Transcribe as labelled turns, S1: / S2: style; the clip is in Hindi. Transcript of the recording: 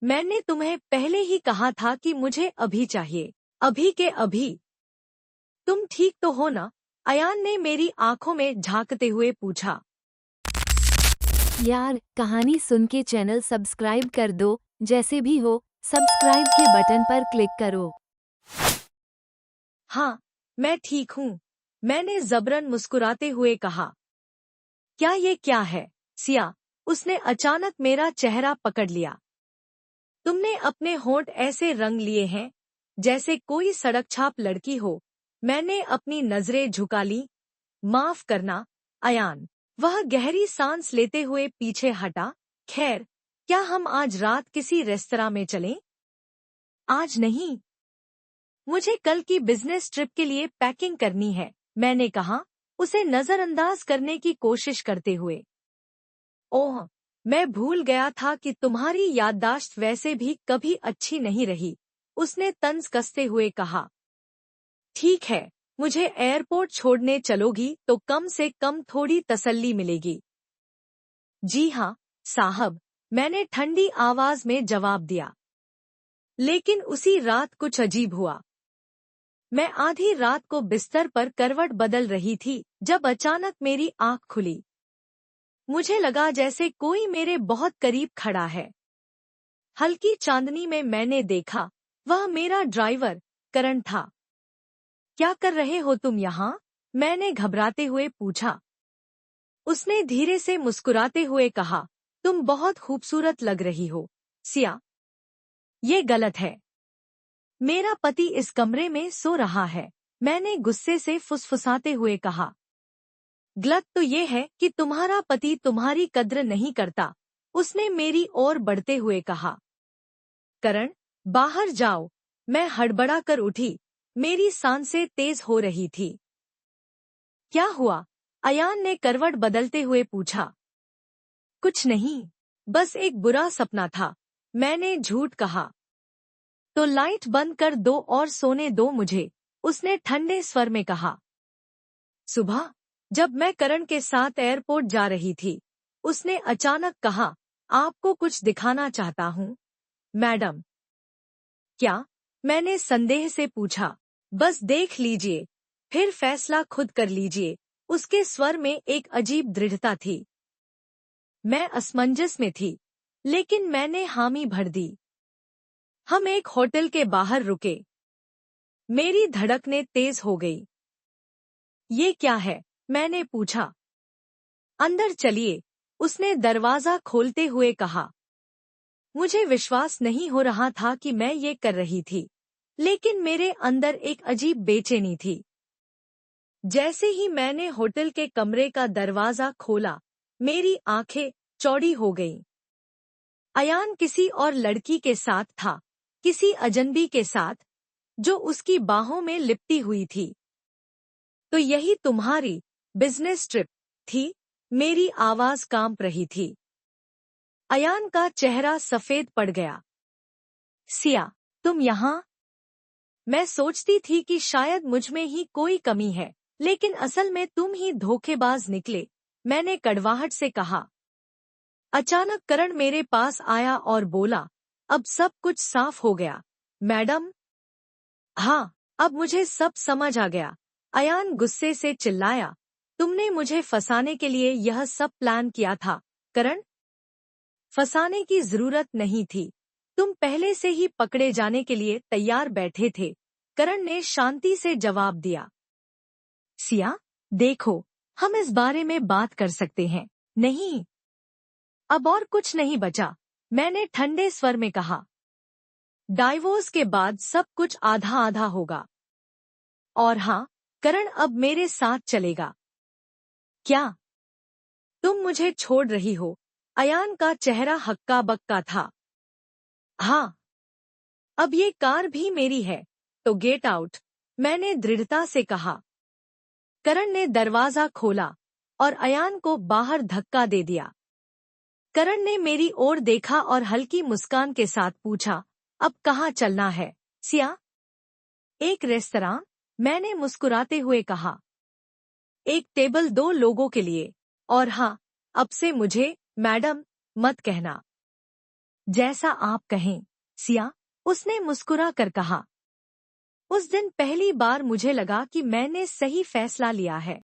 S1: मैंने तुम्हें पहले ही कहा था कि मुझे अभी चाहिए, अभी के अभी। तुम ठीक तो हो ना? अयान ने मेरी आंखों में झांकते हुए पूछा।
S2: यार, कहानी सुन के चैनल सब्सक्राइब कर दो। जैसे भी हो, सब्सक्राइब के बटन पर क्लिक करो।
S1: हाँ, मैं ठीक हूँ, मैंने जबरन मुस्कुराते हुए कहा। क्या ये क्या है, सिया? उसने अचानक मेरा चेहरा पकड़ लिया। तुमने अपने होंठ ऐसे रंग लिए हैं जैसे कोई सड़क छाप लड़की हो। मैंने अपनी नजरें झुका ली। माफ करना, अयान। वह गहरी सांस लेते हुए पीछे हटा। खैर, क्या हम आज रात किसी रेस्तरां में चलें? आज नहीं, मुझे कल की बिजनेस ट्रिप के लिए पैकिंग करनी है, मैंने कहा, उसे नजरअंदाज करने की कोशिश करते हुए। ओह, मैं भूल गया था कि तुम्हारी याददाश्त वैसे भी कभी अच्छी नहीं रही, उसने तंज कसते हुए कहा। ठीक है, मुझे एयरपोर्ट छोड़ने चलोगी तो कम से कम थोड़ी तसल्ली मिलेगी। जी हाँ, साहब, मैंने ठंडी आवाज में जवाब दिया। लेकिन उसी रात कुछ अजीब हुआ। मैं आधी रात को बिस्तर पर करवट बदल रही थी जब अचानक मेरी आंख खुली। मुझे लगा जैसे कोई मेरे बहुत करीब खड़ा है। हल्की चांदनी में मैंने देखा, वह मेरा ड्राइवर करण था। क्या कर रहे हो तुम यहाँ? मैंने घबराते हुए पूछा। उसने धीरे से मुस्कुराते हुए कहा, तुम बहुत खूबसूरत लग रही हो, सिया। ये गलत है। मेरा पति इस कमरे में सो रहा है, मैंने गुस्से से फुसफुसाते हुए कहा। गलत तो ये है कि तुम्हारा पति तुम्हारी कद्र नहीं करता, उसने मेरी ओर बढ़ते हुए कहा। करण, बाहर जाओ। मैं हड़बड़ा कर उठी, मेरी सांसें तेज हो रही थी। क्या हुआ? अयान ने करवट बदलते हुए पूछा। कुछ नहीं, बस एक बुरा सपना था, मैंने झूठ कहा। तो लाइट बंद कर दो और सोने दो मुझे, उसने ठंडे स्वर में कहा। सुबह, जब मैं करण के साथ एयरपोर्ट जा रही थी, उसने अचानक कहा, आपको कुछ दिखाना चाहता हूँ, मैडम। क्या? मैंने संदेह से पूछा। बस देख लीजिए, फिर फैसला खुद कर लीजिए, उसके स्वर में एक अजीब दृढ़ता थी। मैं असमंजस में थी, लेकिन मैंने हामी भर दी। हम एक होटल के बाहर रुके। मेरी धड़कनें तेज हो गई। ये क्या है? मैंने पूछा। अंदर चलिए, उसने दरवाजा खोलते हुए कहा। मुझे विश्वास नहीं हो रहा था कि मैं ये कर रही थी, लेकिन मेरे अंदर एक अजीब बेचैनी थी। जैसे ही मैंने होटल के कमरे का दरवाजा खोला, मेरी आंखें चौड़ी हो गईं। अयान किसी और लड़की के साथ था, किसी अजनबी के साथ, जो उसकी बाहों में लिपटी हुई थी। तो यही तुम्हारी बिजनेस ट्रिप थी? मेरी आवाज कांप रही थी। अयान का चेहरा सफेद पड़ गया। सिया, तुम यहाँ? मैं सोचती थी कि शायद मुझ में ही कोई कमी है, लेकिन असल में तुम ही धोखेबाज निकले, मैंने कड़वाहट से कहा। अचानक करण मेरे पास आया और बोला, अब सब कुछ साफ हो गया, मैडम। हाँ, अब मुझे सब समझ आ गया, अयान गुस्से से चिल्लाया। तुमने मुझे फंसाने के लिए यह सब प्लान किया था, करण। फंसाने की जरूरत नहीं थी, तुम पहले से ही पकड़े जाने के लिए तैयार बैठे थे, करण ने शांति से जवाब दिया। सिया, देखो, हम इस बारे में बात कर सकते हैं, नहीं? अब और कुछ नहीं बचा, मैंने ठंडे स्वर में कहा। डाइवोर्स के बाद सब कुछ आधा आधा होगा। और हाँ, करण अब मेरे साथ चलेगा। क्या? तुम मुझे छोड़ रही हो? अयान का चेहरा हक्का बक्का था। हाँ, अब ये कार भी मेरी है, तो गेट आउट, मैंने दृढ़ता से कहा। करण ने दरवाजा खोला और अयान को बाहर धक्का दे दिया। करण ने मेरी ओर देखा और हल्की मुस्कान के साथ पूछा, अब कहाँ चलना है, सिया? एक रेस्तरां, मैंने मुस्कुराते हुए कहा। एक टेबल 2 लोगों के लिए, और हाँ, अब से मुझे मैडम मत कहना। जैसा आप कहें, सिया, उसने मुस्कुरा कर कहा। उस दिन पहली बार मुझे लगा कि मैंने सही फैसला लिया है।